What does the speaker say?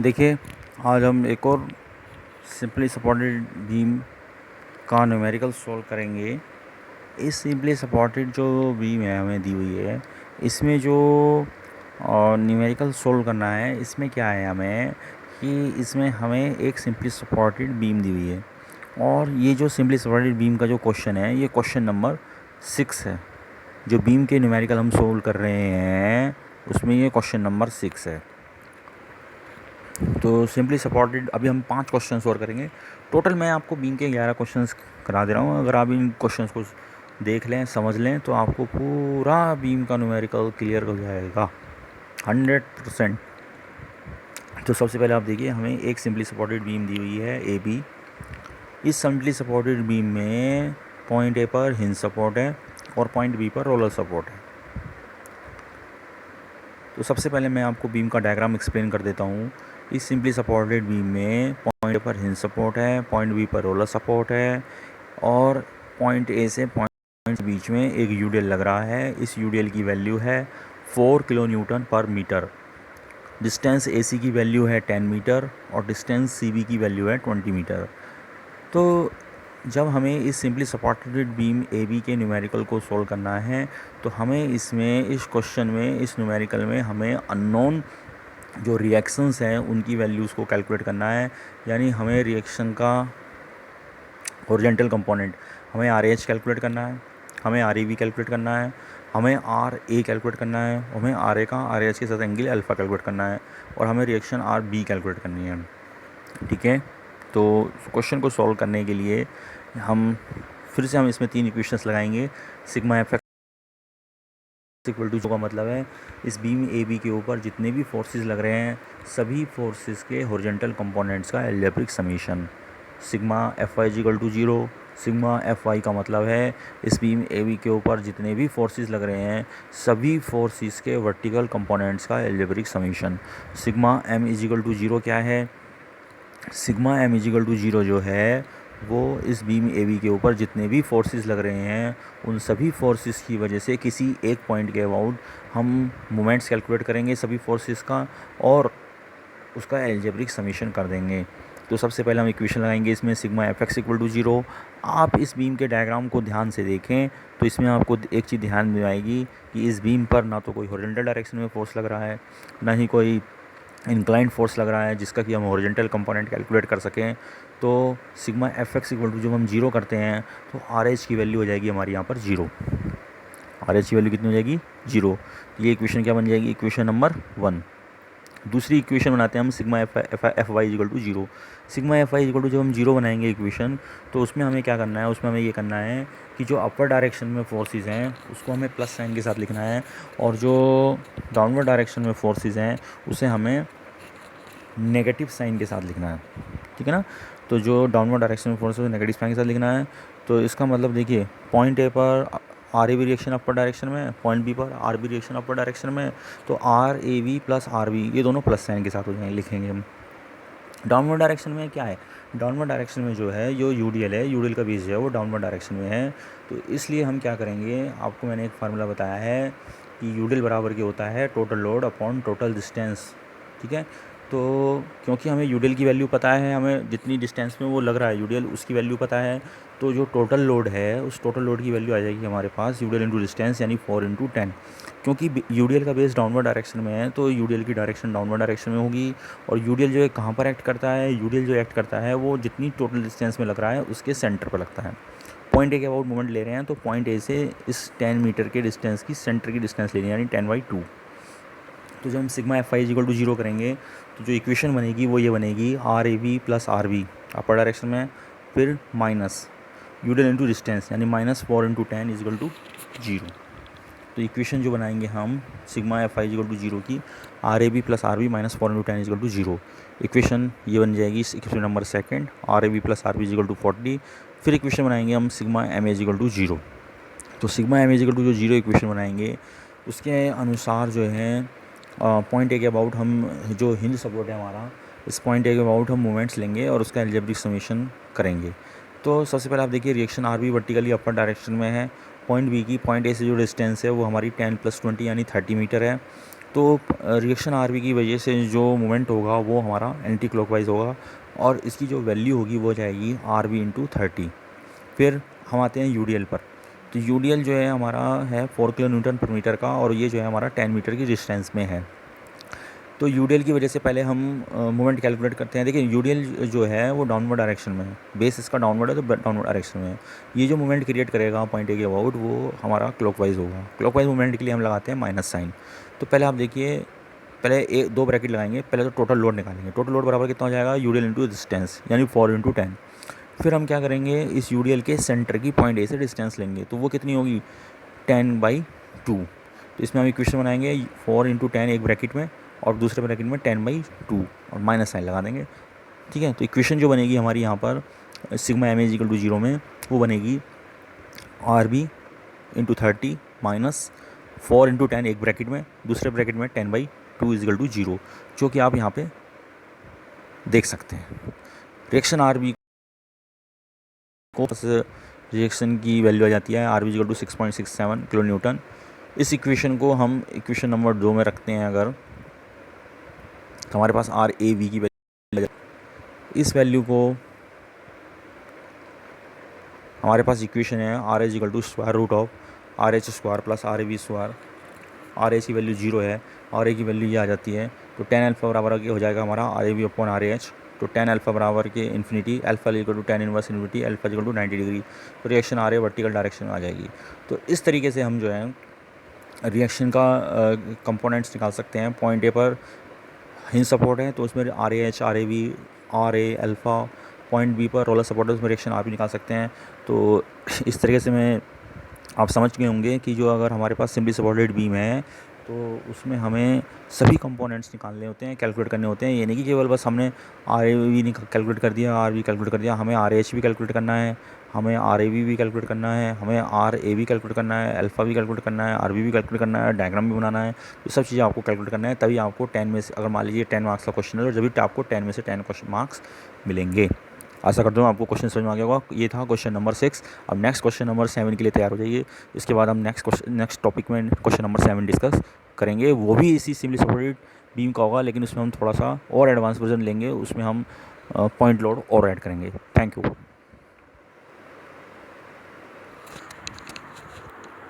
देखिए, आज हम एक और सिंपली सपोर्टेड बीम का न्यूमेरिकल सॉल्व करेंगे। इस सिंपली सपोर्टेड जो बीम है हमें दी हुई है, इसमें जो न्यूमेरिकल सॉल्व करना है, इसमें क्या है हमें कि इसमें हमें एक सिंपली सपोर्टेड बीम दी हुई है और ये जो सिंपली सपोर्टेड बीम का जो क्वेश्चन है, ये क्वेश्चन नंबर 6 है। जो बीम के न्यूमेरिकल हम सोल्व कर रहे हैं उसमें ये क्वेश्चन नंबर 6 है। तो सिंपली सपोर्टेड अभी हम 5 क्वेश्चन और करेंगे। टोटल मैं आपको बीम के 11 क्वेश्चंस करा दे रहा हूँ। अगर आप इन क्वेश्चंस को देख लें, समझ लें, तो आपको पूरा बीम का न्यूमेरिकल क्लियर हो जाएगा 100%। तो सबसे पहले आप देखिए, हमें एक सिंपली सपोर्टेड बीम दी हुई है ए बी। इस सिंपली सपोर्टेड बीम में पॉइंट ए पर हिंज सपोर्ट है और पॉइंट बी पर रोलर सपोर्ट है। तो सबसे पहले मैं आपको बीम का डायग्राम एक्सप्लेन कर देता हूँ। इस सिंपली सपोर्टेड बीम में पॉइंट पर हिंज सपोर्ट है, पॉइंट बी पर रोलर सपोर्ट है और पॉइंट ए से पॉइंट बीच में एक यूडीएल लग रहा है। इस यूडीएल की वैल्यू है 4 किलो न्यूटन पर मीटर। डिस्टेंस AC की वैल्यू है 10 मीटर और डिस्टेंस CB की वैल्यू है 20 मीटर। तो जब हमें इस सिंपली सपोर्टेड बीम AB के न्यूमेरिकल को सोल्व करना है, तो हमें इसमें इस क्वेश्चन में, इस न्यूमेरिकल में हमें अननोन जो रिएक्शंस हैं उनकी वैल्यूज़ को कैलकुलेट करना है। यानी हमें रिएक्शन का हॉरिजॉन्टल कंपोनेंट, हमें RH कैलकुलेट करना है, हमें REB कैलकुलेट करना है, हमें RA कैलकुलेट करना है, हमें RA का RH के साथ एंगल अल्फ़ा कैलकुलेट करना है और हमें रिएक्शन RB कैलकुलेट करनी है। ठीक है। तो क्वेश्चन को सॉल्व करने के लिए हम फिर से इसमें 3 इक्वेशंस लगाएंगे। सिग्मा एफ इक्वल टू, जो का मतलब है इस बीम AB के ऊपर जितने भी फोर्सेस लग रहे हैं, सभी फोर्सेस के हॉरिजॉन्टल कंपोनेंट्स का algebraic summation sigma FY equal to 0। Sigma FY का मतलब है इस बीम AB के ऊपर जितने भी फोर्सेस लग रहे हैं, सभी फोर्सेस के वर्टिकल कंपोनेंट्स का algebraic summation. Sigma M equal to 0 क्या है? सिग्मा M इक्वल टू 0 जो है वो इस बीम AB के ऊपर जितने भी फोर्सेस लग रहे हैं, उन सभी फोर्सेस की वजह से किसी एक पॉइंट के अबाउट हम मोमेंट्स कैलकुलेट करेंगे सभी फोर्सेस का और उसका एल्जेब्रिक समीशन कर देंगे। तो सबसे पहले हम इक्वेशन लगाएंगे इसमें सिग्मा FX इक्वल टू 0। आप इस बीम के डायग्राम को ध्यान से देखें तो इसमें आपको एक चीज़ ध्यान में आएगी कि इस बीम पर ना तो कोई हॉरिजॉन्टल डायरेक्शन में फोर्स लग रहा है, ना ही कोई इंक्लाइंड फोर्स लग रहा है जिसका कि हम हॉरिजॉन्टल कंपोनेंट कैलकुलेट कर सकें। तो सिग्मा FX इक्वल टू जब हम 0 करते हैं तो RH की वैल्यू हो जाएगी हमारी यहाँ पर 0। RH की वैल्यू कितनी हो जाएगी? 0। ये इक्वेशन क्या बन जाएगी? Equation number 1। दूसरी इक्वेशन बनाते हैं हम sigma FY equal to 0। Sigma FY equal to जब हम 0 बनाएंगे इक्वेशन, तो उसमें हमें क्या करना है? उसमें हमें ये करना है कि जो अपर डायरेक्शन में फोर्सेस हैं उसको हमें प्लस साइन के साथ लिखना है और जो डाउनवर्ड डायरेक्शन में फोर्सेस हैं उसे हमें नेगेटिव साइन के साथ लिखना है। ठीक है ना? तो जो डाउनवर्ड डायरेक्शन में फोर्स है नेगेटिव साइन के साथ लिखना है। तो इसका मतलब देखिए, पॉइंट ए पर RAB रिएक्शन अपर डायरेक्शन में, पॉइंट बी पर RB रिएक्शन अपर डायरेक्शन में, तो RAB प्लस RB ये दोनों प्लस साइन के साथ हो जाएंगे, लिखेंगे हम। डाउनवर्ड डायरेक्शन में क्या है? डाउनवर्ड डायरेक्शन में जो है जो यूडीएल है, यूडीएल का बेस जो है वो डाउनवर्ड डायरेक्शन में है। तो इसलिए हम क्या करेंगे, आपको मैंने एक फार्मूला बताया है कि यूडीएल बराबर क्या होता है? Total load upon total distance. ठीक है। तो क्योंकि हमें यूडीएल की वैल्यू पता है, हमें जितनी डिस्टेंस में वो लग रहा है यूडीएल उसकी वैल्यू पता है, तो जो टोटल लोड है उस टोटल लोड की वैल्यू आ जाएगी हमारे पास यूडीएल इंटू डिस्टेंस, यानी 4 इंटू 10। क्योंकि यूडीएल का बेस डाउनवर्ड डायरेक्शन में है तो यूडीएल की डायरेक्शन डाउनवर्ड डायरेक्शन में होगी। और यूडीएल जो है कहाँ पर एक्ट करता है? यूडीएल जो एक्ट करता है वो जितनी टोटल डिस्टेंस में लग रहा है उसके सेंटर पर लगता है। पॉइंट ए के अबाउट मोमेंट ले रहे हैं तो पॉइंट ए से इस 10 मीटर के डिस्टेंस की सेंटर की डिस्टेंस लेनी है, यानी 10/2। तो जब हम सिग्मा FY इक्वल टू 0 करेंगे तो जो इक्वेशन बनेगी वो ये बनेगी RAB plus RB upper direction में, फिर माइनस यूडीएल इंटू डिस्टेंस यानी -4 इंटू 10 इक्वल टू 0। तो इक्वेशन जो बनाएंगे हम सिग्मा FY इक्वल टू 0 की, RAB plus RB -4 into 10 equal to 0। Equation ये बन जाएगी equation number 2, RAB plus RB equal to 40। फिर इक्वेशन बनाएंगे हम सिग्मा MH इक्वल टू 0। तो सिग्मा MH इक्वल टू जो 0 इक्वेशन बनाएंगे उसके अनुसार जो है पॉइंट ए के अबाउट हम जो हिंज सपोर्ट है हमारा, इस पॉइंट ए के अबाउट हम मोमेंट्स लेंगे और उसका एल्जेब्रिक समीशन करेंगे। तो सबसे पहले आप देखिए, reaction RB vertically upper direction में है। पॉइंट बी की पॉइंट ए से जो डिस्टेंस है वो हमारी 10 + 20 यानी 30 मीटर है तो रिएक्शन आर बी की वजह से जो मोमेंट होगा वो हमारा एंटी क्लॉकवाइज होगा और इसकी जो वैल्यू होगी वो जाएगी आर बी इंटू 30। फिर हम आते हैं यूडीएल पर। तो यूडीएल जो है हमारा है 4 किलो न्यूटन पर मीटर का और ये जो है हमारा 10 मीटर की डिस्टेंस में है। तो यूडीएल की वजह से पहले हम मोमेंट कैलकुलेट करते हैं। देखिए यूडीएल जो है वो डाउनवर्ड डायरेक्शन में है, बेस इसका डाउनवर्ड है तो डाउनवर्ड डायरेक्शन में है। ये जो मोमेंट क्रिएट करेगा पॉइंट ए के अबाउट वो हमारा क्लॉकवाइज होगा। क्लॉकवाइज मोमेंट के लिए हम लगाते हैं माइनस साइन। तो पहले आप देखिए, पहले एक दो ब्रैकेट लगाएंगे, पहले तो टोटल लोड निकालेंगे। टोटल लोड बराबर कितना हो जाएगा, यूडीएल इंटू डिस्टेंस यानी 4 इंटू 10। फिर हम क्या करेंगे, इस यूडीएल के सेंटर की पॉइंट ए से डिस्टेंस लेंगे तो वो कितनी होगी 10/2। तो इसमें हम इक्वेशन बनाएंगे 4 इंटू 10 एक ब्रैकेट में और दूसरे ब्रैकेट में 10/2 और माइनस साइन लगा देंगे। ठीक है, तो इक्वेशन जो बनेगी हमारी यहाँ पर sigma M is equal to 0 में वो बनेगी R B into 30 minus 4 into 10 एक ब्रैकेट में, दूसरे ब्रैकेट में 10/2 इज इक्वल टू 0, जो कि आप यहाँ पे देख सकते हैं। रिएक्शन आर बी को रिएक्शन की वैल्यू आ जाती है R B equal to 6.67 kilo newton. इस इक्वेशन को हम इक्वेशन नंबर 2 में रखते हैं अगर, तो हमारे पास आर ए वी की वैल्यू, इस वैल्यू को हमारे पास इक्वेशन है R H equal to square root of R H square plus R A V square. R H की वैल्यू 0 है, आर ए की वैल्यू ये आ जाती है। तो 10 अल्फा बराबर हो जाएगा हमारा R A V upon R A H. तो 10 अल्फा बराबर के infinity, alpha equal to 10 inverse infinity, alpha equal to 90 degree. तो reaction R A vertical direction में आ जाएगी। तो इस तरीके से हम जो है रिएक्शन का कंपोनेंट्स निकाल सकते हैं। पॉइंट ए पर हिंज सपोर्ट है तो उसमें R A H, R A V, R A alpha. Point B पर रोलर सपोर्ट है, उसमें रिएक्शन आप भी निकाल सकते हैं। तो इस तरीके से मैं आप समझ गए होंगे कि जो अगर हमारे पास सिंपली सपोर्टेड बीम है तो उसमें हमें सभी कंपोनेंट्स निकालने होते हैं, कैलकुलेट करने होते हैं। ये नहीं कि केवल बस हमने आर ए वी कैलकुलेट कर दिया, आर वी कैलकुलेट कर दिया, हमें आर एच भी कैलकुलेट करना है, हमें आर ए वी भी कैलकुलेट करना है, हमें आर ए भी कैलकुलेट करना है, अल्फ़ा भी कैलकुलेट करना है, आर बी भी कैलकुलेट करना है, डायग्राम भी बनाना है। तो सब चीज़ें आपको कैलकुलेट करना है, तभी आपको 10 में से, अगर मान लीजिए 10 मार्क्स का क्वेश्चन है तो जब आपको 10 में से 10 क्वेश्चन मार्क्स मिलेंगे। आशा करता हूँ आपको क्वेश्चन समझ में आ गया होगा। ये था क्वेश्चन नंबर 6। अब नेक्स्ट क्वेश्चन नंबर 7 के लिए तैयार हो जाइए। इसके बाद हम नेक्स्ट टॉपिक में क्वेश्चन नंबर 7 डिस्कस करेंगे। वो भी इसी सिंपली सपोर्टेड बीम का होगा, लेकिन उसमें हम थोड़ा सा और एडवांस वर्जन लेंगे, उसमें हम पॉइंट लोड और ऐड करेंगे। Thank you.